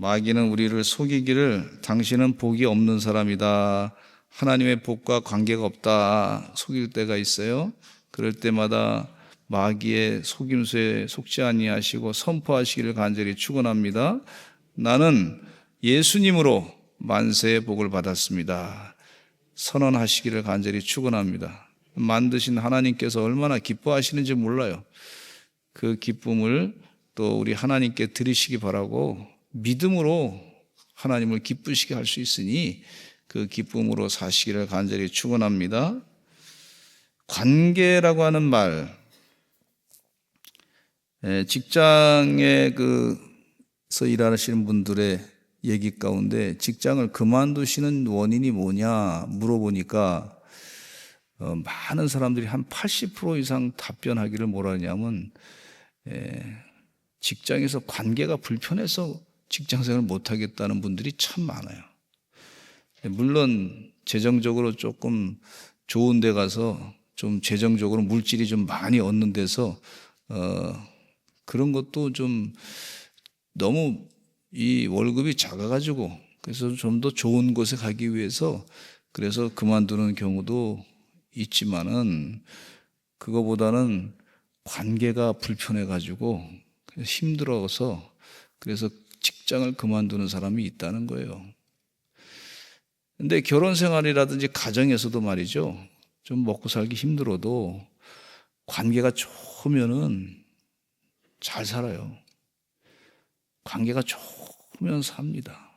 마귀는 우리를 속이기를 당신은 복이 없는 사람이다, 하나님의 복과 관계가 없다 속일 때가 있어요. 그럴 때마다 마귀의 속임수에 속지 아니하시고 선포하시기를 간절히 축원합니다. 나는 예수님으로 만세의 복을 받았습니다. 선언하시기를 간절히 축원합니다. 만드신 하나님께서 얼마나 기뻐하시는지 몰라요. 그 기쁨을 또 우리 하나님께 드리시기 바라고 믿음으로 하나님을 기쁘시게 할 수 있으니 그 기쁨으로 사시기를 간절히 축원합니다. 관계라고 하는 말, 직장에서 일하시는 분들의 얘기 가운데 직장을 그만두시는 원인이 뭐냐 물어보니까 많은 사람들이 한 80% 이상 답변하기를 뭐라 하냐면 직장에서 관계가 불편해서 직장생활을 못하겠다는 분들이 참 많아요. 물론 재정적으로 조금 좋은 데 가서 좀 재정적으로 물질이 좀 많이 얻는 데서 그런 것도 좀 너무 이 월급이 작아가지고 그래서 좀 더 좋은 곳에 가기 위해서 그래서 그만두는 경우도 있지만은 그거보다는 관계가 불편해가지고 힘들어서 그래서 직장을 그만두는 사람이 있다는 거예요. 근데 결혼 생활이라든지 가정에서도 말이죠. 좀 먹고 살기 힘들어도 관계가 좋으면은 잘 살아요. 관계가 좋으면 삽니다.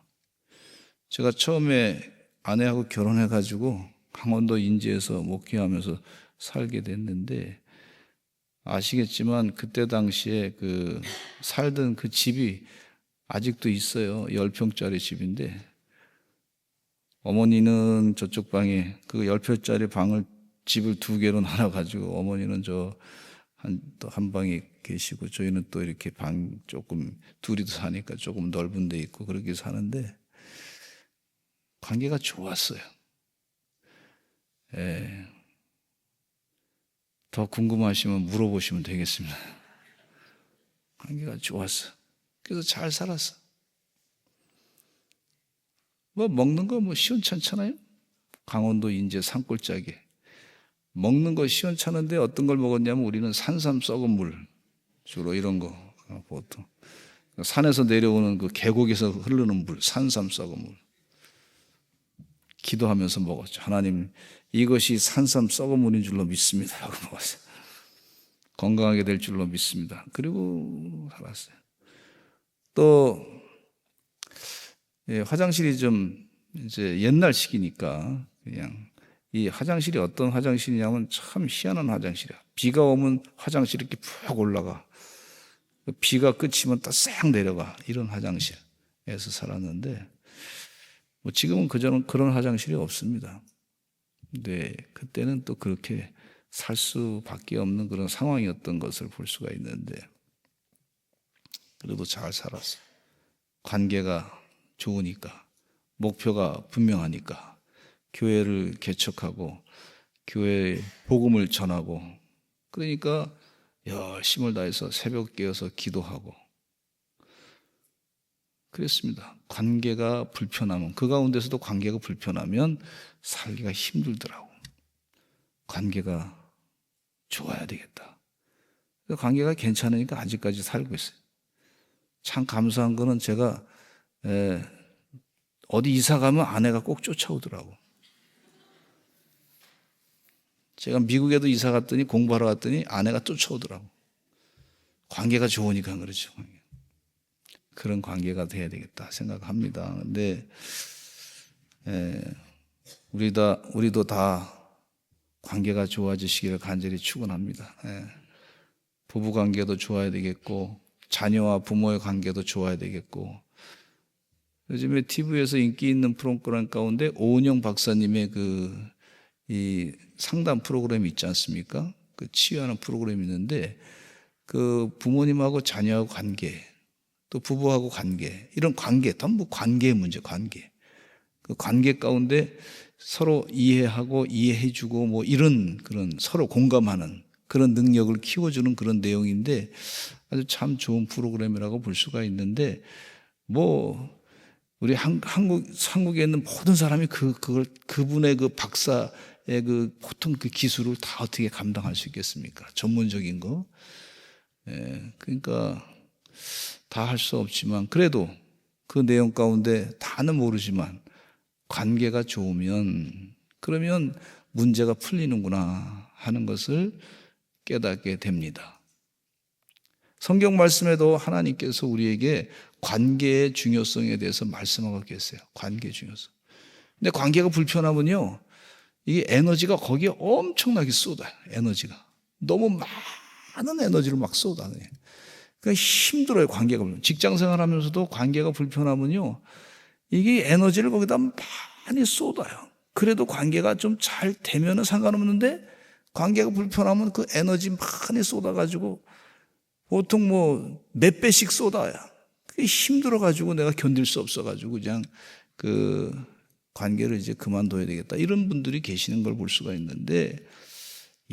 제가 처음에 아내하고 결혼해가지고 강원도 인제에서 목회하면서 살게 됐는데 아시겠지만 그때 당시에 살던 그 집이 아직도 있어요. 10평짜리 집인데 어머니는 저쪽 방에 그 10평짜리 집을 2개로 나눠가지고 어머니는 한 방에 계시고 저희는 또 이렇게 방 조금 둘이 사니까 조금 넓은 데 있고 그렇게 사는데 관계가 좋았어요. 더 궁금하시면 물어보시면 되겠습니다. 관계가 좋았어. 그래서 잘 살았어. 먹는 거 시원찮잖아요. 강원도 인제 산골짜기 먹는 거 시원찮은데 어떤 걸 먹었냐면 우리는 산삼 썩은 물 주로 이런 거 보통 산에서 내려오는 그 계곡에서 흐르는 물 산삼 썩은 물 기도하면서 먹었죠. 하나님 이것이 산삼 썩은 물인 줄로 믿습니다 하고 먹었어요. 건강하게 될 줄로 믿습니다. 그리고 살았어요. 또 화장실이 좀 이제 옛날식이니까 그냥 이 화장실이 어떤 화장실이냐면 참 희한한 화장실이야. 비가 오면 화장실이 이렇게 푹 올라가. 비가 그치면 또 싹 내려가. 이런 화장실에서 살았는데 지금은 그런 화장실이 없습니다. 근데 그때는 또 그렇게 살 수밖에 없는 그런 상황이었던 것을 볼 수가 있는데 그래도 잘 살았어요. 관계가 좋으니까 목표가 분명하니까 교회를 개척하고 교회에 복음을 전하고 그러니까 열심을 다해서 새벽 깨어서 기도하고 그랬습니다. 관계가 불편하면 그 가운데서도 관계가 불편하면 살기가 힘들더라고. 관계가 좋아야 되겠다. 관계가 괜찮으니까 아직까지 살고 있어요. 참 감사한 거는 제가 어디 이사 가면 아내가 꼭 쫓아오더라고. 제가 미국에도 이사 갔더니 공부하러 갔더니 아내가 쫓아오더라고. 관계가 좋으니까 그렇죠. 그런 관계가 돼야 되겠다 생각합니다. 근데 우리도 다 관계가 좋아지시기를 간절히 축원합니다. 부부 관계도 좋아야 되겠고 자녀와 부모의 관계도 좋아야 되겠고 요즘에 TV에서 인기 있는 프로그램 가운데 오은영 박사님의 이 상담 프로그램이 있지 않습니까? 그 치유하는 프로그램이 있는데 그 부모님하고 자녀하고 관계 또 부부하고 관계 이런 관계 전부 관계의 문제 그 관계 가운데 서로 이해하고 이해해주고 이런 그런 서로 공감하는 그런 능력을 키워주는 그런 내용인데 아주 참 좋은 프로그램이라고 볼 수가 있는데 우리 한국에 있는 모든 사람이 그분의 그 박사의 그 보통 그 기술을 다 어떻게 감당할 수 있겠습니까? 전문적인 거. 그러니까 다 할 수 없지만 그래도 그 내용 가운데 다는 모르지만 관계가 좋으면 그러면 문제가 풀리는구나 하는 것을 깨닫게 됩니다. 성경 말씀에도 하나님께서 우리에게 관계의 중요성에 대해서 말씀하고 계세요. 관계의 중요성. 근데 관계가 불편하면요, 이 에너지가 거기에 엄청나게 쏟아요. 에너지가. 너무 많은 에너지를 막 쏟아내요. 그러니까 힘들어요, 관계가. 직장 생활하면서도 관계가 불편하면요, 이게 에너지를 거기다 많이 쏟아요. 그래도 관계가 좀 잘 되면은 상관없는데 관계가 불편하면 그 에너지 많이 쏟아가지고 보통 뭐 몇 배씩 쏟아야 그게 힘들어가지고 내가 견딜 수 없어가지고 그냥 그 관계를 이제 그만둬야 되겠다 이런 분들이 계시는 걸 볼 수가 있는데,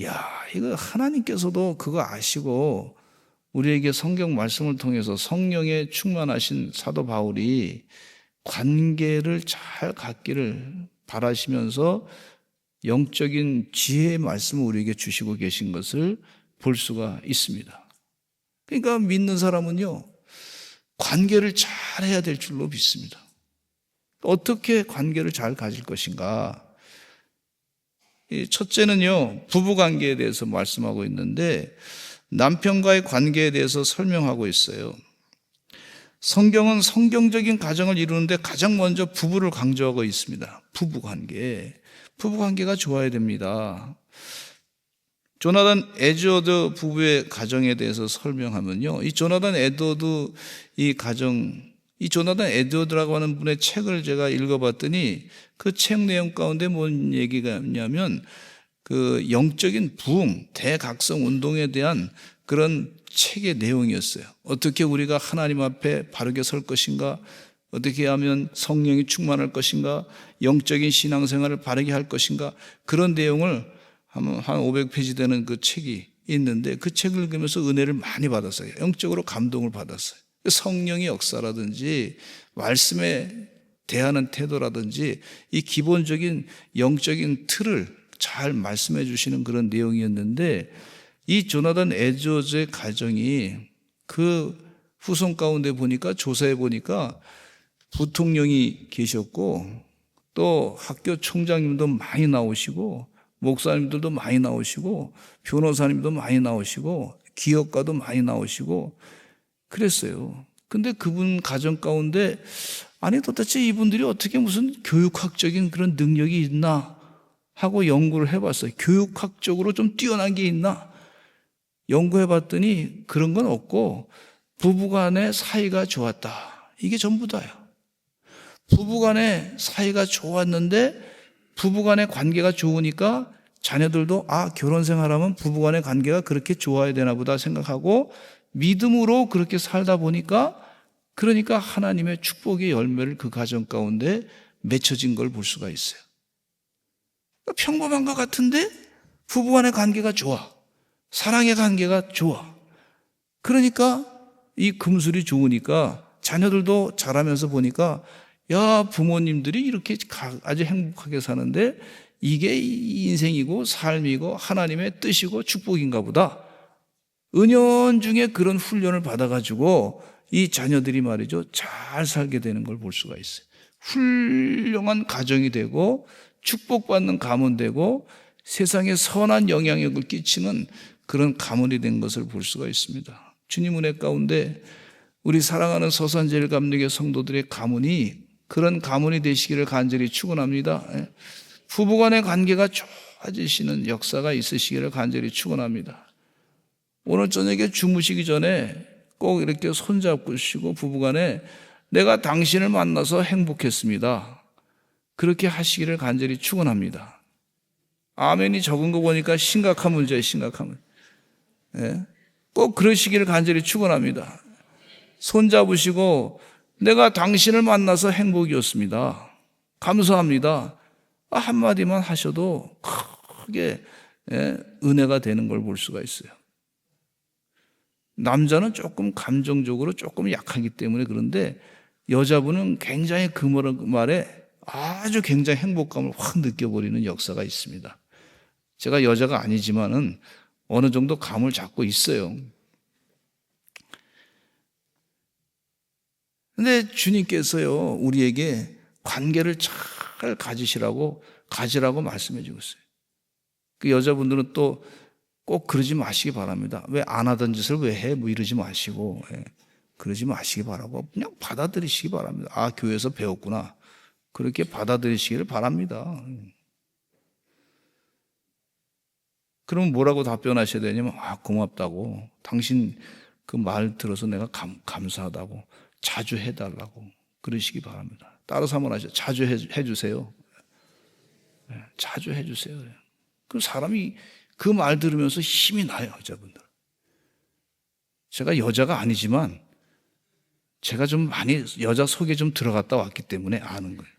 야, 이거 하나님께서도 그거 아시고 우리에게 성경 말씀을 통해서 성령에 충만하신 사도 바울이 관계를 잘 갖기를 바라시면서 영적인 지혜의 말씀을 우리에게 주시고 계신 것을 볼 수가 있습니다. 그러니까 믿는 사람은요, 관계를 잘 해야 될 줄로 믿습니다. 어떻게 관계를 잘 가질 것인가? 첫째는요, 부부관계에 대해서 말씀하고 있는데 남편과의 관계에 대해서 설명하고 있어요. 성경은 성경적인 가정을 이루는데 가장 먼저 부부를 강조하고 있습니다. 부부관계가 좋아야 됩니다. 조나단 에드워드 부부의 가정에 대해서 설명하면요, 이 조나단 에드워드라고 하는 분의 책을 제가 읽어봤더니 그 책 내용 가운데 뭔 얘기가 있냐면 그 영적인 부흥, 대각성 운동에 대한 그런 책의 내용이었어요. 어떻게 우리가 하나님 앞에 바르게 설 것인가, 어떻게 하면 성령이 충만할 것인가, 영적인 신앙생활을 바르게 할 것인가, 그런 내용을 한 500페이지 되는 그 책이 있는데 그 책을 읽으면서 은혜를 많이 받았어요. 영적으로 감동을 받았어요. 성령의 역사라든지 말씀에 대하는 태도라든지 이 기본적인 영적인 틀을 잘 말씀해 주시는 그런 내용이었는데, 이 조나단 에드워즈의 가정이 그 후손 가운데 보니까 조사해 보니까 부통령이 계셨고 또 학교 총장님도 많이 나오시고 목사님들도 많이 나오시고 변호사님도 많이 나오시고 기업가도 많이 나오시고 그랬어요. 근데 그분 가정 가운데 아니 도대체 이분들이 어떻게 무슨 교육학적인 그런 능력이 있나 하고 연구를 해봤어요. 교육학적으로 좀 뛰어난 게 있나 연구해봤더니 그런 건 없고 부부간의 사이가 좋았다. 이게 전부 다예요. 부부간의 사이가 좋았는데 부부간의 관계가 좋으니까 자녀들도 결혼 생활하면 부부간의 관계가 그렇게 좋아야 되나 보다 생각하고 믿음으로 그렇게 살다 보니까 그러니까 하나님의 축복의 열매를 그 가정 가운데 맺혀진 걸 볼 수가 있어요. 평범한 것 같은데 부부간의 관계가 좋아. 사랑의 관계가 좋아. 그러니까 이 금술이 좋으니까 자녀들도 자라면서 보니까 야, 부모님들이 이렇게 아주 행복하게 사는데 이게 인생이고 삶이고 하나님의 뜻이고 축복인가 보다. 은연중에 그런 훈련을 받아가지고 이 자녀들이 말이죠, 잘 살게 되는 걸 볼 수가 있어요. 훌륭한 가정이 되고 축복받는 가문 되고 세상에 선한 영향력을 끼치는 그런 가문이 된 것을 볼 수가 있습니다. 주님 은혜 가운데 우리 사랑하는 서산제일감리교 성도들의 가문이 그런 가문이 되시기를 간절히 축원합니다. 부부간의 관계가 좋아지시는 역사가 있으시기를 간절히 축원합니다. 오늘 저녁에 주무시기 전에 꼭 이렇게 손잡고 쉬고 부부간에 내가 당신을 만나서 행복했습니다. 그렇게 하시기를 간절히 축원합니다. 아멘이 적은 거 보니까 심각한 문제예요. 심각한 문제. 꼭 그러시기를 간절히 축원합니다. 손잡으시고 내가 당신을 만나서 행복이었습니다. 감사합니다. 한마디만 하셔도 크게 은혜가 되는 걸 볼 수가 있어요. 남자는 조금 감정적으로 조금 약하기 때문에 그런데 여자분은 굉장히 그 말에 아주 굉장히 행복감을 확 느껴버리는 역사가 있습니다. 제가 여자가 아니지만은 어느 정도 감을 잡고 있어요. 근데 주님께서요, 우리에게 관계를 잘 가지라고 말씀해 주고 있어요. 그 여자분들은 또 꼭 그러지 마시기 바랍니다. 왜 안 하던 짓을 왜 해? 뭐 이러지 마시고, 그러지 마시기 바라고 그냥 받아들이시기 바랍니다. 아, 교회에서 배웠구나. 그렇게 받아들이시기를 바랍니다. 그럼 뭐라고 답변하셔야 되냐면, 아, 고맙다고. 당신 그 말 들어서 내가 감사하다고. 자주 해달라고. 그러시기 바랍니다. 따라서 한번 하시죠. 자주 해주세요. 자주 해주세요. 그 사람이 그 말 들으면서 힘이 나요, 여자분들. 제가 여자가 아니지만 제가 좀 많이 여자 속에 좀 들어갔다 왔기 때문에 아는 거예요.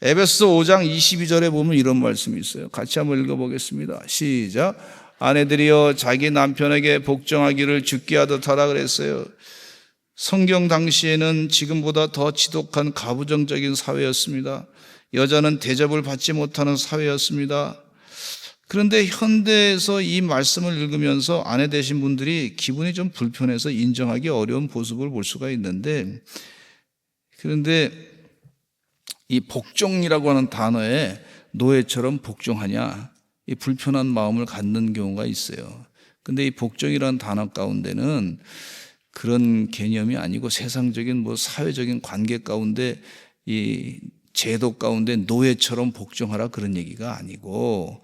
에베소서 5장 22절에 보면 이런 말씀이 있어요. 같이 한번 읽어보겠습니다. 시작. 아내들이여 자기 남편에게 복종하기를 죽게 하듯 하라 그랬어요. 성경 당시에는 지금보다 더 지독한 가부장적인 사회였습니다. 여자는 대접을 받지 못하는 사회였습니다. 그런데 현대에서 이 말씀을 읽으면서 아내 되신 분들이 기분이 좀 불편해서 인정하기 어려운 모습을 볼 수가 있는데, 그런데 이 복종이라고 하는 단어에 노예처럼 복종하냐, 이 불편한 마음을 갖는 경우가 있어요. 근데 이 복종이라는 단어 가운데는 그런 개념이 아니고 세상적인 사회적인 관계 가운데 이 제도 가운데 노예처럼 복종하라 그런 얘기가 아니고,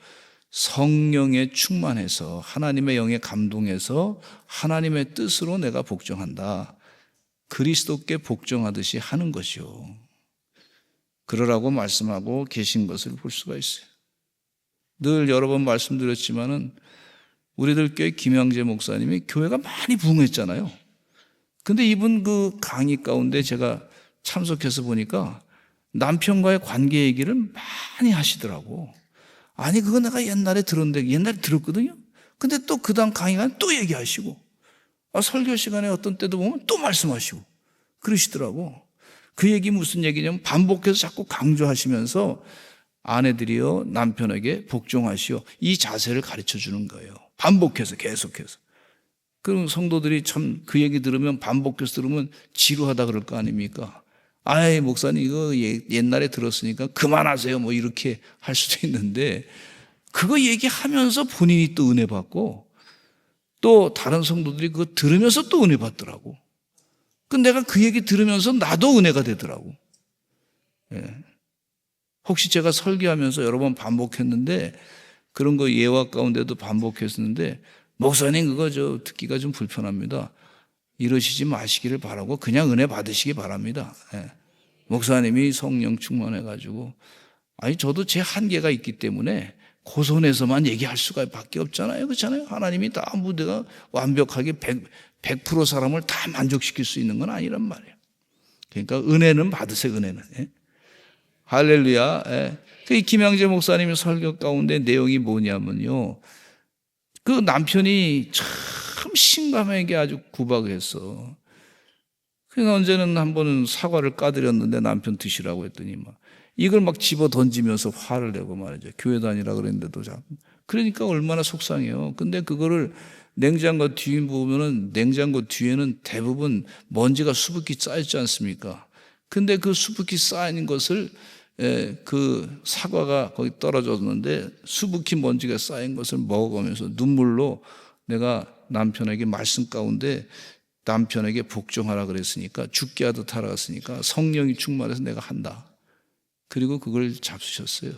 성령에 충만해서 하나님의 영에 감동해서 하나님의 뜻으로 내가 복종한다. 그리스도께 복종하듯이 하는 것이요. 그러라고 말씀하고 계신 것을 볼 수가 있어요. 늘 여러 번 말씀드렸지만은 우리들 교회 김영재 목사님이 교회가 많이 부흥했잖아요. 근데 이분 그 강의 가운데 제가 참석해서 보니까 남편과의 관계 얘기를 많이 하시더라고. 아니, 그거 내가 옛날에 들었거든요. 근데 또 그 다음 강의가 또 얘기하시고, 설교 시간에 어떤 때도 보면 또 말씀하시고, 그러시더라고. 그 얘기 무슨 얘기냐면 반복해서 자꾸 강조하시면서 아내들이여 남편에게 복종하시오. 이 자세를 가르쳐 주는 거예요. 반복해서, 계속해서. 그럼 성도들이 참 그 얘기 들으면 반복해서 들으면 지루하다 그럴 거 아닙니까? 아이, 목사님, 이거 옛날에 들었으니까 그만하세요. 뭐 이렇게 할 수도 있는데, 그거 얘기하면서 본인이 또 은혜 받고, 또 다른 성도들이 그거 들으면서 또 은혜 받더라고. 내가 그 얘기 들으면서 나도 은혜가 되더라고. 예. 혹시 제가 설교하면서 여러 번 반복했는데, 그런 거 예화 가운데도 반복했었는데, 목사님, 그거 듣기가 좀 불편합니다. 이러시지 마시기를 바라고 그냥 은혜 받으시기 바랍니다. 예. 목사님이 성령 충만해가지고, 아니, 저도 제 한계가 있기 때문에 고선에서만 얘기할 수가 밖에 없잖아요. 그렇잖아요. 하나님이 다 내가 완벽하게 100% 사람을 다 만족시킬 수 있는 건 아니란 말이에요. 그러니까 은혜는 받으세요, 은혜는. 예. 할렐루야. 예. 그 김영재 목사님의 설교 가운데 내용이 뭐냐면요. 그 남편이 참 심감하게 아주 구박했어. 그러니까 언제는 한 번은 사과를 까드렸는데 남편 드시라고 했더니 이걸 집어 던지면서 화를 내고 말이죠. 교회 다니라 그랬는데도 자꾸. 그러니까 얼마나 속상해요. 근데 그거를 냉장고 뒤에 보면은 냉장고 뒤에는 대부분 먼지가 수북히 쌓였지 않습니까? 근데 그 수북히 쌓인 것을 그 사과가 거기 떨어졌는데 수북히 먼지가 쌓인 것을 먹어가면서 눈물로 내가 남편에게 말씀 가운데 남편에게 복종하라 그랬으니까 죽게 하듯 하라 그랬으니까 성령이 충만해서 내가 한다. 그리고 그걸 잡수셨어요.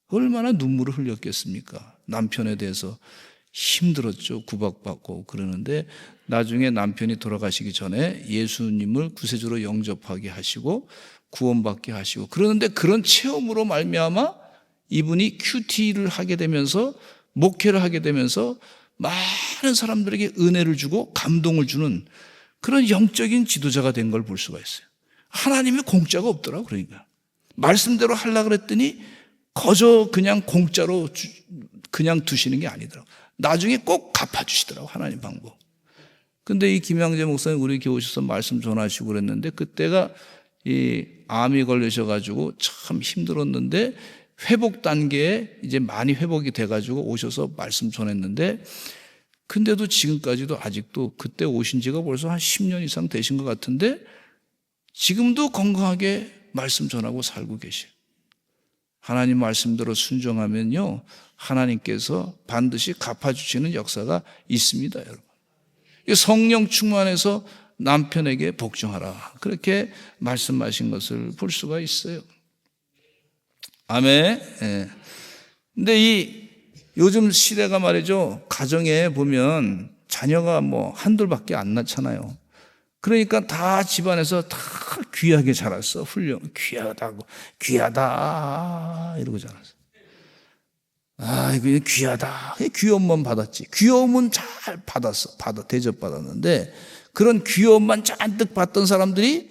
얼마나 눈물을 흘렸겠습니까? 남편에 대해서 힘들었죠. 구박받고 그러는데 나중에 남편이 돌아가시기 전에 예수님을 구세주로 영접하게 하시고 구원받게 하시고 그러는데 그런 체험으로 말미암아 이분이 큐티를 하게 되면서 목회를 하게 되면서 많은 사람들에게 은혜를 주고 감동을 주는 그런 영적인 지도자가 된 걸 볼 수가 있어요. 하나님의 공짜가 없더라고. 그러니까 말씀대로 하려고 그랬더니 거저 그냥 공짜로 그냥 두시는 게 아니더라고. 나중에 꼭 갚아주시더라고. 하나님 방법. 근데 이 김양재 목사님 우리 교회 오셔서 말씀 전하시고 그랬는데 그때가 이 암이 걸리셔가지고 참 힘들었는데 회복 단계에 이제 많이 회복이 돼가지고 오셔서 말씀 전했는데 근데도 지금까지도 아직도 그때 오신 지가 벌써 한 10년 이상 되신 것 같은데 지금도 건강하게 말씀 전하고 살고 계세요. 하나님 말씀대로 순종하면요 하나님께서 반드시 갚아주시는 역사가 있습니다, 여러분. 성령 충만해서 남편에게 복종하라 그렇게 말씀하신 것을 볼 수가 있어요. 아멘. 예. 근데 이 요즘 시대가 말이죠 가정에 보면 자녀가 뭐 한둘밖에 안 낳잖아요. 그러니까 다 집안에서 다 귀하게 자랐어. 훌륭 귀하다고 귀하다 이러고 자랐어. 이거 귀하다. 귀여움만 받았지. 귀여움은 잘 받았어. 대접받았는데 그런 귀여움만 잔뜩 받던 사람들이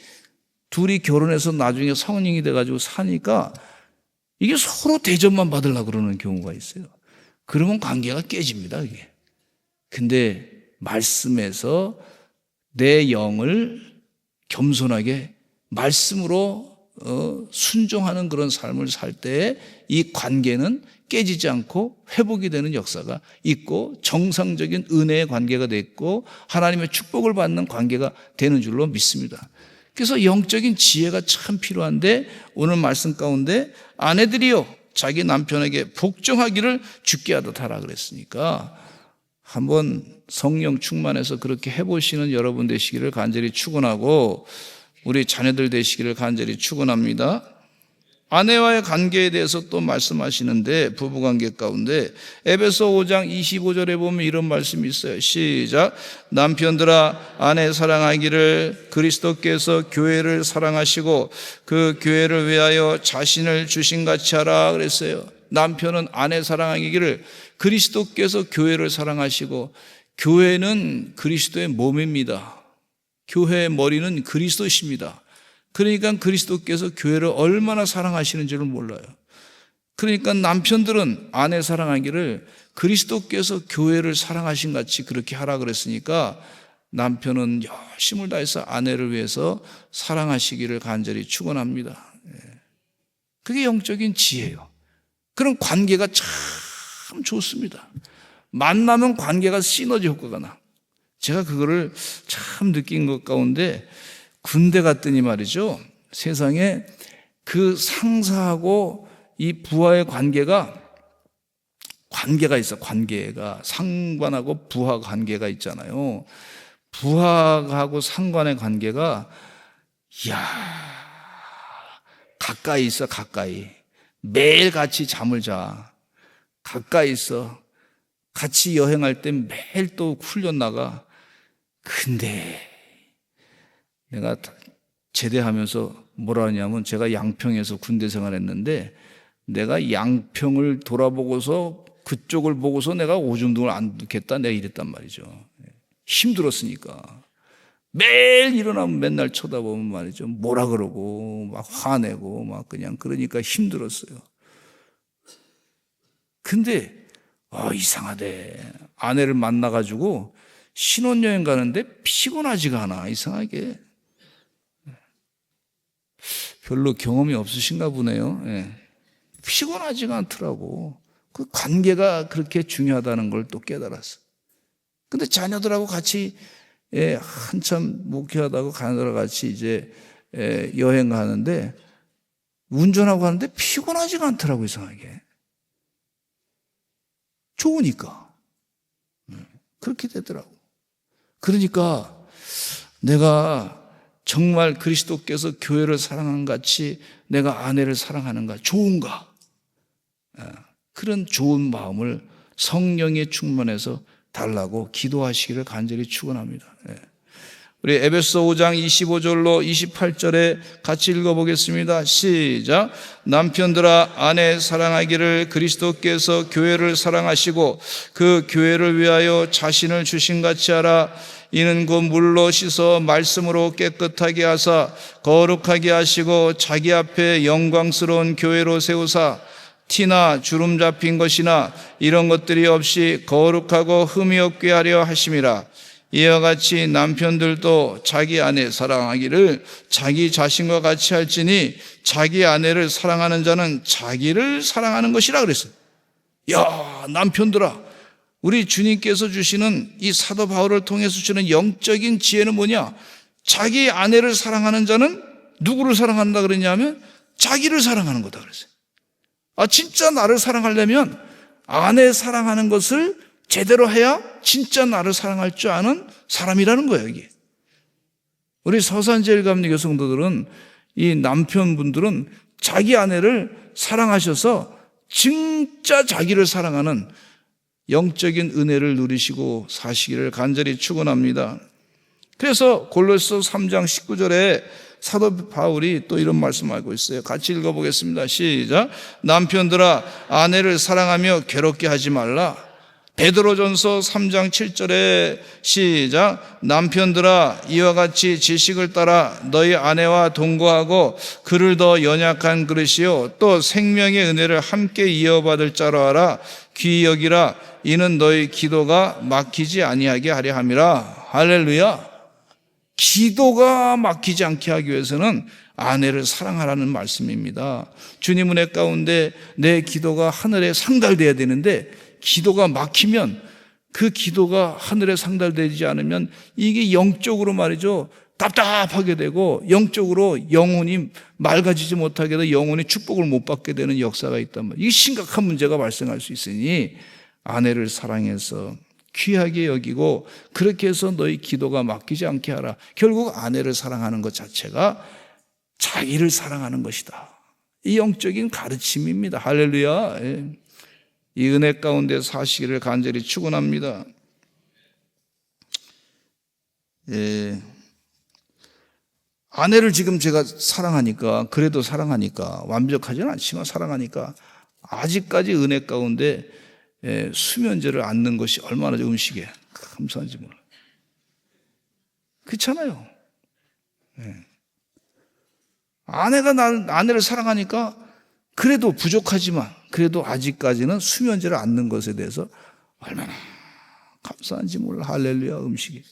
둘이 결혼해서 나중에 성인이 돼가지고 사니까 이게 서로 대접만 받으려고 그러는 경우가 있어요. 그러면 관계가 깨집니다, 이게. 근데 말씀에서 내 영을 겸손하게 말씀으로 순종하는 그런 삶을 살 때 이 관계는 깨지지 않고 회복이 되는 역사가 있고 정상적인 은혜의 관계가 됐고 하나님의 축복을 받는 관계가 되는 줄로 믿습니다. 그래서 영적인 지혜가 참 필요한데 오늘 말씀 가운데 아내들이요 자기 남편에게 복종하기를 주께 하듯 하라 그랬으니까 한번 성령 충만해서 그렇게 해보시는 여러분 되시기를 간절히 축원하고 우리 자녀들 되시기를 간절히 축원합니다. 아내와의 관계에 대해서 또 말씀하시는데 부부관계 가운데 에베소 5장 25절에 보면 이런 말씀이 있어요. 시작. 남편들아 아내 사랑하기를 그리스도께서 교회를 사랑하시고 그 교회를 위하여 자신을 주신같이 하라 그랬어요. 남편은 아내 사랑하기를 그리스도께서 교회를 사랑하시고 교회는 그리스도의 몸입니다. 교회의 머리는 그리스도십니다. 그러니까 그리스도께서 교회를 얼마나 사랑하시는지를 몰라요. 그러니까 남편들은 아내 사랑하기를 그리스도께서 교회를 사랑하신 같이 그렇게 하라 그랬으니까 남편은 열심을 다해서 아내를 위해서 사랑하시기를 간절히 축원합니다. 그게 영적인 지혜예요. 그런 관계가 참 좋습니다. 만나면 관계가 시너지 효과가 나. 제가 그거를 참 느낀 것 가운데 군대 갔더니 말이죠. 세상에 그 상사하고 이 부하의 관계가 있어. 관계가 상관하고 부하 관계가 있잖아요. 부하하고 상관의 관계가 가까이 있어. 가까이. 매일 같이 잠을 자. 가까이 있어. 같이 여행할 때 매일 또 훈련 나가. 근데 내가 제대하면서 뭐라 하냐면 제가 양평에서 군대 생활했는데 내가 양평을 돌아보고서 그쪽을 보고서 내가 오줌등을 안 놓겠다 내가 이랬단 말이죠. 힘들었으니까. 매일 일어나면 맨날 쳐다보면 말이죠. 뭐라 그러고 막 화내고 막 그냥 그러니까 힘들었어요. 근데 이상하대. 아내를 만나가지고 신혼여행 가는데 피곤하지가 않아. 이상하게. 별로 경험이 없으신가 보네요. 피곤하지가 않더라고. 그 관계가 그렇게 중요하다는 걸 또 깨달았어. 근데 자녀들하고 같이 한참 목회하다가 가느라 같이 이제 여행 가는데 운전하고 가는데 피곤하지가 않더라고. 이상하게. 좋으니까. 그렇게 되더라고. 그러니까 내가 정말 그리스도께서 교회를 사랑한 같이 내가 아내를 사랑하는가? 좋은가? 그런 좋은 마음을 성령에 충만해서 달라고 기도하시기를 간절히 축원합니다. 우리 에베소 5장 25절로 28절에 같이 읽어보겠습니다. 시작. 남편들아 아내 사랑하기를 그리스도께서 교회를 사랑하시고 그 교회를 위하여 자신을 주신같이 하라. 이는 그 물로 씻어 말씀으로 깨끗하게 하사 거룩하게 하시고 자기 앞에 영광스러운 교회로 세우사 티나 주름 잡힌 것이나 이런 것들이 없이 거룩하고 흠이 없게 하려 하심이라. 이와 같이 남편들도 자기 아내 사랑하기를 자기 자신과 같이 할지니 자기 아내를 사랑하는 자는 자기를 사랑하는 것이라 그랬어요. 야, 남편들아, 우리 주님께서 주시는 이 사도 바울을 통해서 주는 영적인 지혜는 뭐냐? 자기 아내를 사랑하는 자는 누구를 사랑한다 그랬냐면 자기를 사랑하는 거다 그랬어요. 진짜 나를 사랑하려면 아내 사랑하는 것을 제대로 해야 진짜 나를 사랑할 줄 아는 사람이라는 거예요, 이게. 우리 서산제일감리교 성도들은, 이 남편분들은 자기 아내를 사랑하셔서 진짜 자기를 사랑하는 영적인 은혜를 누리시고 사시기를 간절히 축원합니다. 그래서 골로새 3장 19절에 사도 바울이 또 이런 말씀하고 있어요. 같이 읽어보겠습니다. 시작. 남편들아, 아내를 사랑하며 괴롭게 하지 말라. 베드로전서 3장 7절에 시작. 남편들아, 이와 같이 지식을 따라 너희 아내와 동거하고 그를 더 연약한 그릇이요 또 생명의 은혜를 함께 이어받을 자로 하라. 귀히 여기라. 이는 너희 기도가 막히지 아니하게 하려 함이라. 할렐루야. 기도가 막히지 않게 하기 위해서는 아내를 사랑하라는 말씀입니다. 주님 은혜 가운데 내 기도가 하늘에 상달돼야 되는데 기도가 막히면, 그 기도가 하늘에 상달되지 않으면 이게 영적으로 말이죠, 답답하게 되고 영적으로 영혼이 맑아지지 못하게 되고 영혼이 축복을 못 받게 되는 역사가 있단 말이에요. 이게 심각한 문제가 발생할 수 있으니 아내를 사랑해서 귀하게 여기고 그렇게 해서 너희 기도가 막히지 않게 하라. 결국 아내를 사랑하는 것 자체가 자기를 사랑하는 것이다. 이 영적인 가르침입니다. 할렐루야. 이 은혜 가운데 사시기를 간절히 축원합니다. 아내를 지금 제가 사랑하니까, 그래도 사랑하니까, 완벽하지는 않지만 사랑하니까 아직까지 은혜 가운데 수면제를 앓는 것이 얼마나 음식에 감사한지 몰라요. 그렇잖아요. 아내를 사랑하니까 그래도 부족하지만 그래도 아직까지는 수면제를 앓는 것에 대해서 얼마나 감사한지 몰라. 할렐루야. 음식이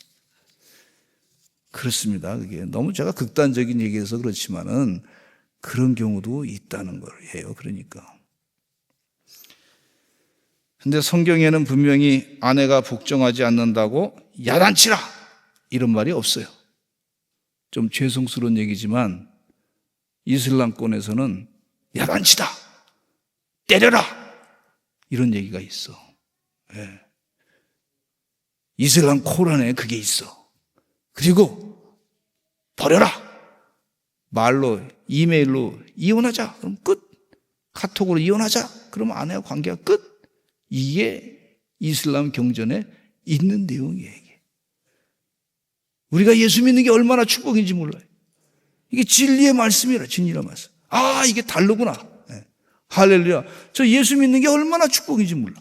그렇습니다. 그게 너무 제가 극단적인 얘기해서 그렇지만은 그런 경우도 있다는 거예요. 그러니까. 근데 성경에는 분명히 아내가 복종하지 않는다고 야단치라 이런 말이 없어요. 좀 죄송스러운 얘기지만 이슬람권에서는 야단치다, 때려라 이런 얘기가 있어. 이슬람 코란에 그게 있어. 그리고 버려라, 말로 이메일로 이혼하자 그럼 끝, 카톡으로 이혼하자 그러면 아내와 관계가 끝. 이게 이슬람 경전에 있는 내용이에요. 이게. 우리가 예수 믿는 게 얼마나 축복인지 몰라요. 이게 진리의 말씀이라. 진리의 말씀. 이게 다르구나. 할렐루야. 저 예수 믿는 게 얼마나 축복인지 몰라.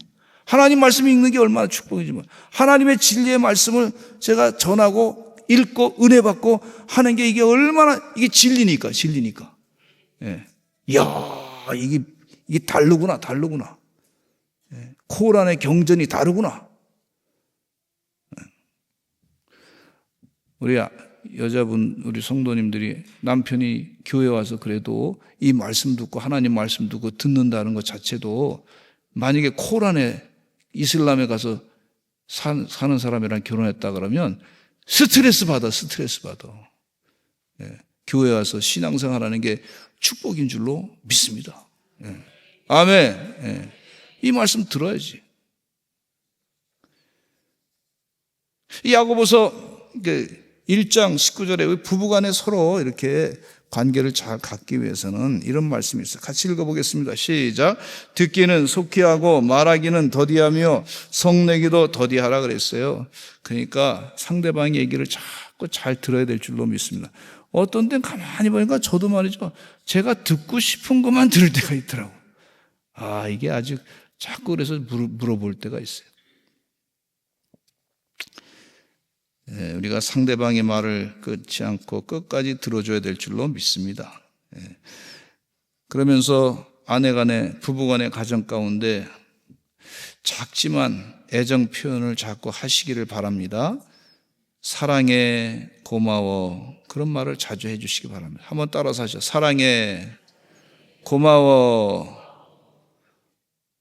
하나님 말씀 읽는 게 얼마나 축복인지 몰라. 하나님의 진리의 말씀을 제가 전하고 읽고 은혜 받고 하는 게 이게 얼마나, 이게 진리니까. 이야, 이게 다르구나. 코란의 경전이 다르구나. 우리 여자분, 우리 성도님들이 남편이 교회 와서 그래도 이 말씀 듣고 하나님 말씀 듣고 듣는다는 것 자체도, 만약에 코란에 이슬람에 가서 사는 사람이랑 결혼했다 그러면 스트레스 받아. 교회 와서 신앙생활하는 게 축복인 줄로 믿습니다. 아멘. 이 말씀 들어야지. 이 야고보서 1장 19절에 부부간에 서로 이렇게 관계를 잘 갖기 위해서는 이런 말씀이 있어요. 같이 읽어보겠습니다. 시작. 듣기는 속히 하고 말하기는 더디하며 성내기도 더디하라 그랬어요. 그러니까 상대방의 얘기를 자꾸 잘 들어야 될 줄로 믿습니다. 어떤 때는 가만히 보니까 저도 말이죠, 제가 듣고 싶은 것만 들을 때가 있더라고. 이게 아직 자꾸 그래서 물어볼 때가 있어요. 우리가 상대방의 말을 끊지 않고 끝까지 들어줘야 될 줄로 믿습니다. 그러면서 아내간의, 부부간의 가정 가운데 작지만 애정 표현을 자꾸 하시기를 바랍니다. 사랑해, 고마워. 그런 말을 자주 해주시기 바랍니다. 한번 따라서 하시죠. 사랑해, 고마워.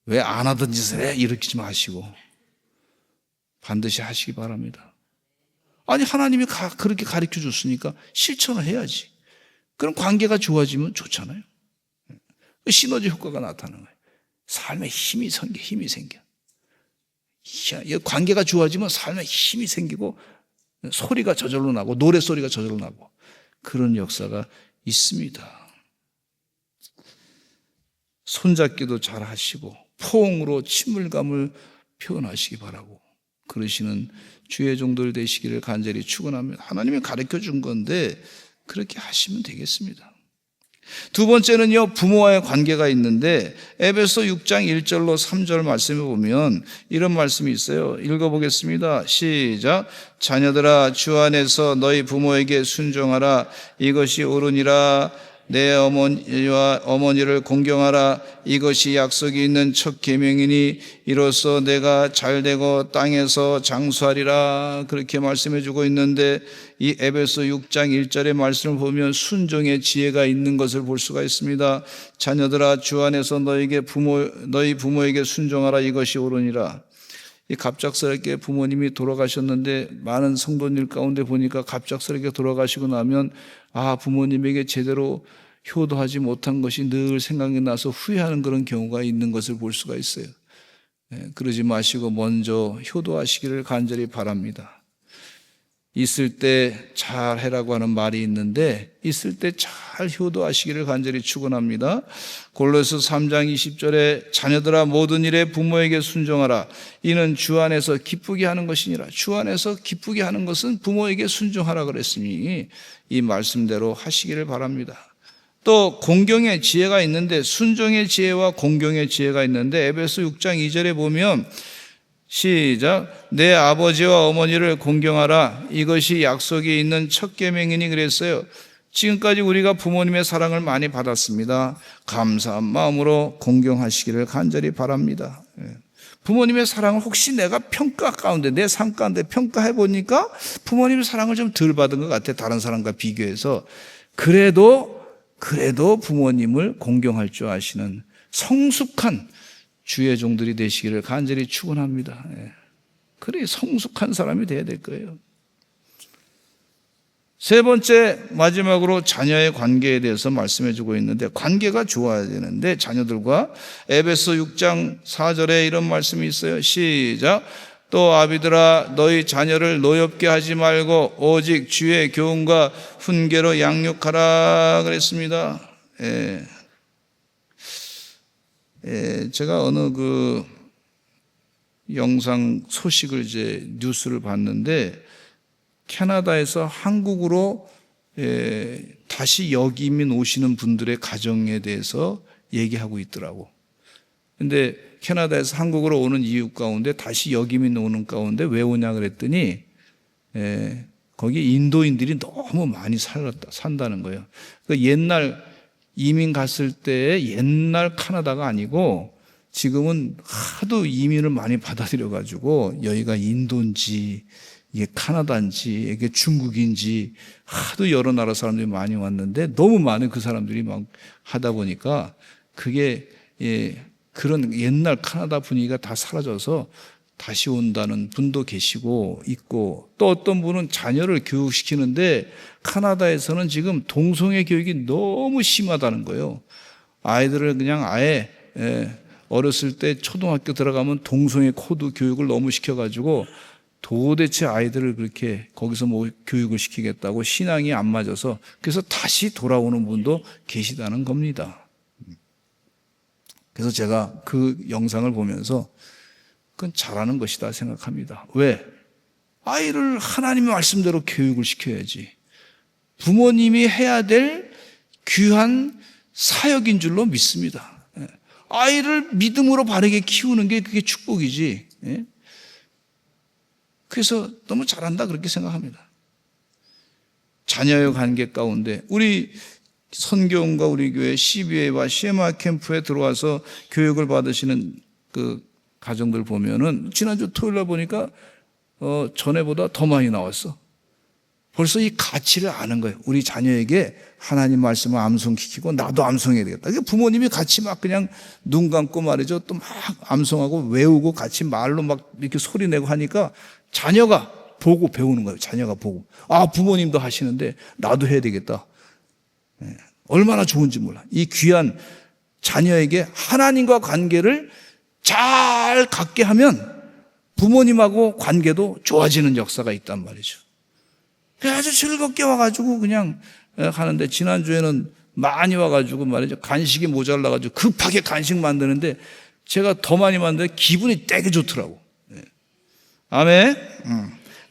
왜 안 하던 짓을 해? 일으키지 마시고 반드시 하시기 바랍니다. 아니, 하나님이 그렇게 가르쳐 줬으니까 실천을 해야지. 그럼 관계가 좋아지면 좋잖아요. 시너지 효과가 나타나는 거예요. 삶에 힘이 생겨. 관계가 좋아지면 삶에 힘이 생기고 소리가 저절로 나고 노래소리가 저절로 나고 그런 역사가 있습니다. 손잡기도 잘 하시고 포옹으로 친밀감을 표현하시기 바라고 그러시는 주의 종들 되시기를 간절히 축원합니다. 하나님이 가르쳐 준 건데 그렇게 하시면 되겠습니다. 두 번째는요, 부모와의 관계가 있는데 에베소 6장 1절로 3절 말씀에 보면 이런 말씀이 있어요. 읽어보겠습니다. 시작. 자녀들아, 주 안에서 너희 부모에게 순종하라. 이것이 옳으니라. 내 어머니와 어머니를 공경하라. 이것이 약속이 있는 첫 계명이니 이로써 내가 잘되고 땅에서 장수하리라. 그렇게 말씀해 주고 있는데 이 에베소 6장 1절의 말씀을 보면 순종의 지혜가 있는 것을 볼 수가 있습니다. 자녀들아, 주 안에서 너희 부모에게 순종하라. 이것이 옳으니라. 이 갑작스럽게 부모님이 돌아가셨는데 많은 성도님 가운데 보니까 갑작스럽게 돌아가시고 나면 부모님에게 제대로 효도하지 못한 것이 늘 생각이 나서 후회하는 그런 경우가 있는 것을 볼 수가 있어요. 그러지 마시고 먼저 효도하시기를 간절히 바랍니다. 있을 때 잘해라고 하는 말이 있는데 있을 때 잘 효도하시기를 간절히 축원합니다. 골로새 3장 20절에 자녀들아 모든 일에 부모에게 순종하라. 이는 주 안에서 기쁘게 하는 것이니라. 주 안에서 기쁘게 하는 것은 부모에게 순종하라 그랬으니 이 말씀대로 하시기를 바랍니다. 또 공경의 지혜가 있는데 순종의 지혜와 공경의 지혜가 있는데 에베소 6장 2절에 보면 시작. 내 아버지와 어머니를 공경하라. 이것이 약속이 있는 첫 계명이니 그랬어요. 지금까지 우리가 부모님의 사랑을 많이 받았습니다. 감사한 마음으로 공경하시기를 간절히 바랍니다. 부모님의 사랑을 혹시 내가 평가 가운데 내 삶 가운데 평가해 보니까 부모님의 사랑을 좀 덜 받은 것 같아. 다른 사람과 비교해서. 그래도 부모님을 공경할 줄 아시는 성숙한 주의 종들이 되시기를 간절히 축원합니다. 그래 성숙한 사람이 돼야 될 거예요. 세 번째 마지막으로 자녀의 관계에 대해서 말씀해 주고 있는데 관계가 좋아야 되는데 자녀들과 에베소 6장 4절에 이런 말씀이 있어요. 시작. 또 아비들아 너희 자녀를 노엽게 하지 말고 오직 주의 교훈과 훈계로 양육하라 그랬습니다. 제가 어느 영상 소식을 뉴스를 봤는데 캐나다에서 한국으로 다시 역이민 오시는 분들의 가정에 대해서 얘기하고 있더라고. 근데 캐나다에서 한국으로 오는 이유 가운데 다시 역이민 오는 가운데 왜 오냐 그랬더니 거기 인도인들이 너무 많이 산다는 거예요. 그러니까 옛날 이민 갔을 때 옛날 캐나다가 아니고 지금은 하도 이민을 많이 받아들여 가지고 여기가 인도인지 이게 캐나다인지 이게 중국인지 하도 여러 나라 사람들이 많이 왔는데 너무 많은 그 사람들이 막 하다 보니까 그게 그런 옛날 캐나다 분위기가 다 사라져서 다시 온다는 분도 계시고 있고 또 어떤 분은 자녀를 교육시키는데 캐나다에서는 지금 동성애 교육이 너무 심하다는 거예요. 아이들을 그냥 아예 어렸을 때 초등학교 들어가면 동성애 코드 교육을 너무 시켜가지고 도대체 아이들을 그렇게 거기서 교육을 시키겠다고 신앙이 안 맞아서 그래서 다시 돌아오는 분도 계시다는 겁니다. 그래서 제가 그 영상을 보면서 그건 잘하는 것이다 생각합니다. 왜? 아이를 하나님의 말씀대로 교육을 시켜야지. 부모님이 해야 될 귀한 사역인 줄로 믿습니다. 아이를 믿음으로 바르게 키우는 게 그게 축복이지. 그래서 너무 잘한다 그렇게 생각합니다. 자녀의 관계 가운데 우리 선교원과 우리 교회 CBA와 CMA 캠프에 들어와서 교육을 받으시는 그 가정들 보면은 지난주 토요일날 보니까 전에보다 더 많이 나왔어. 벌써 이 가치를 아는 거예요. 우리 자녀에게 하나님 말씀을 암송시키고 나도 암송해야 되겠다. 부모님이 같이 막 그냥 눈 감고 말이죠. 또 막 암송하고 외우고 같이 말로 막 이렇게 소리 내고 하니까 자녀가 보고 배우는 거예요. 자녀가 보고. 아, 부모님도 하시는데 나도 해야 되겠다. 얼마나 좋은지 몰라. 이 귀한 자녀에게 하나님과 관계를 잘 갖게 하면 부모님하고 관계도 좋아지는 역사가 있단 말이죠. 아주 즐겁게 와가지고 그냥 하는데, 지난주에는 많이 와가지고 말이죠. 간식이 모자라가지고 급하게 간식 만드는데 제가 더 많이 만드는데 기분이 되게 좋더라고. 아멘.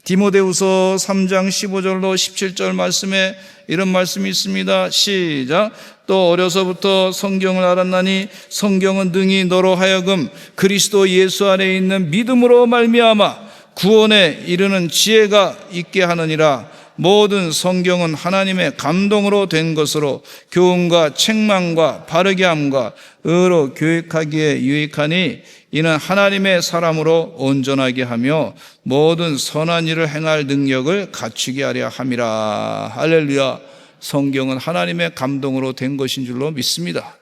디모데후서 3장 15절로 17절 말씀에 이런 말씀이 있습니다. 시작. 또 어려서부터 성경을 알았나니 성경은 능히 너로 하여금 그리스도 예수 안에 있는 믿음으로 말미암아 구원에 이르는 지혜가 있게 하느니라. 모든 성경은 하나님의 감동으로 된 것으로 교훈과 책망과 바르게 함과 의로 교육하기에 유익하니 이는 하나님의 사람으로 온전하게 하며 모든 선한 일을 행할 능력을 갖추게 하려 함이라. 할렐루야. 성경은 하나님의 감동으로 된 것인 줄로 믿습니다.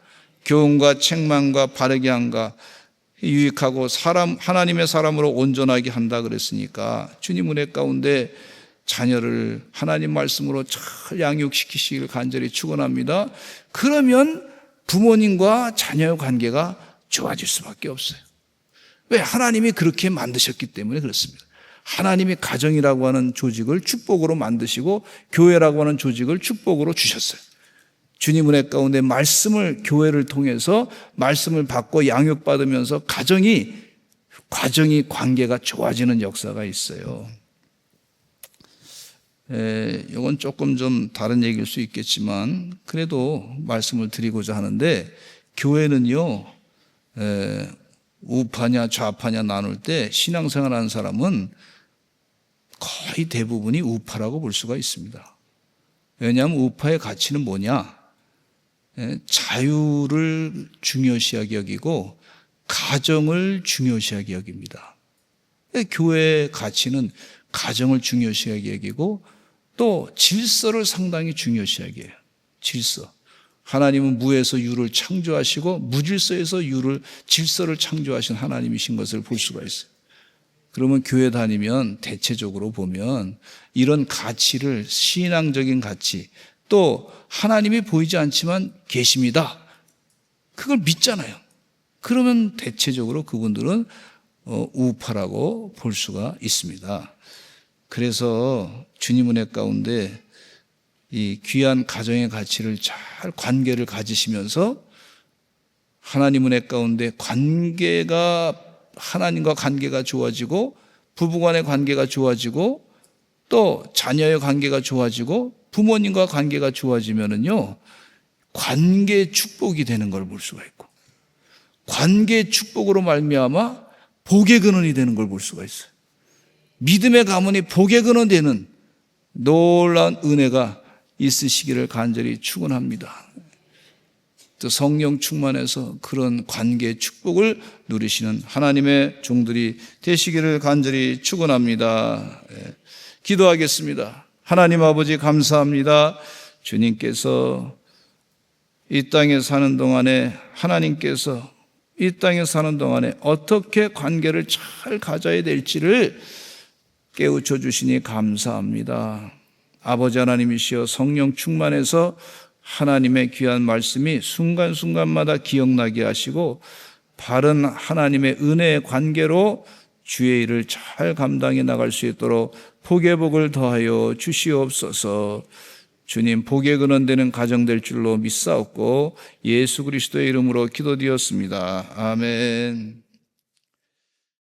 교훈과 책망과 바르게 함과 유익하고 하나님의 사람으로 온전하게 한다 그랬으니까 주님 은혜 가운데 자녀를 하나님 말씀으로 잘 양육시키시길 간절히 축원합니다. 그러면 부모님과 자녀의 관계가 좋아질 수밖에 없어요. 왜? 하나님이 그렇게 만드셨기 때문에 그렇습니다. 하나님이 가정이라고 하는 조직을 축복으로 만드시고 교회라고 하는 조직을 축복으로 주셨어요. 주님 은혜 가운데 말씀을, 교회를 통해서 말씀을 받고 양육받으면서 가정이 관계가 좋아지는 역사가 있어요. 이건 조금 좀 다른 얘기일 수 있겠지만 그래도 말씀을 드리고자 하는데, 교회는요 우파냐 좌파냐 나눌 때 신앙생활 하는 사람은 거의 대부분이 우파라고 볼 수가 있습니다. 왜냐하면 우파의 가치는 뭐냐? 자유를 중요시하게 여기고 가정을 중요시하게 여깁니다. 교회의 가치는 가정을 중요시하게 여기고 또 질서를 상당히 중요시하게 해요. 질서. 하나님은 무에서 유를 창조하시고 무질서에서 질서를 창조하신 하나님이신 것을 볼 수가 있어요. 그러면 교회 다니면 대체적으로 보면 이런 가치를, 신앙적인 가치, 또 하나님이 보이지 않지만 계십니다, 그걸 믿잖아요. 그러면 대체적으로 그분들은 우파라고 볼 수가 있습니다. 그래서 주님 은혜 가운데 이 귀한 가정의 가치를 잘 관계를 가지시면서 하나님 은혜 가운데 하나님과 관계가 좋아지고 부부간의 관계가 좋아지고 또 자녀의 관계가 좋아지고 부모님과 관계가 좋아지면은요 관계 축복이 되는 걸 볼 수가 있고, 관계 축복으로 말미암아 복의 근원이 되는 걸 볼 수가 있어요. 믿음의 가문이 복의 근원 되는 놀라운 은혜가 있으시기를 간절히 축원합니다. 또 성령 충만해서 그런 관계의 축복을 누리시는 하나님의 종들이 되시기를 간절히 축원합니다. 기도하겠습니다. 하나님 아버지 감사합니다. 주님께서 이 땅에 사는 동안에, 하나님께서 이 땅에 사는 동안에 어떻게 관계를 잘 가져야 될지를 깨우쳐 주시니 감사합니다. 아버지 하나님이시여 성령 충만해서 하나님의 귀한 말씀이 순간순간마다 기억나게 하시고 바른 하나님의 은혜의 관계로 주의 일을 잘 감당해 나갈 수 있도록 복의 복을 더하여 주시옵소서. 주님, 복의 근원 되는 가정 될 줄로 믿사옵고 예수 그리스도의 이름으로 기도드렸습니다. 아멘.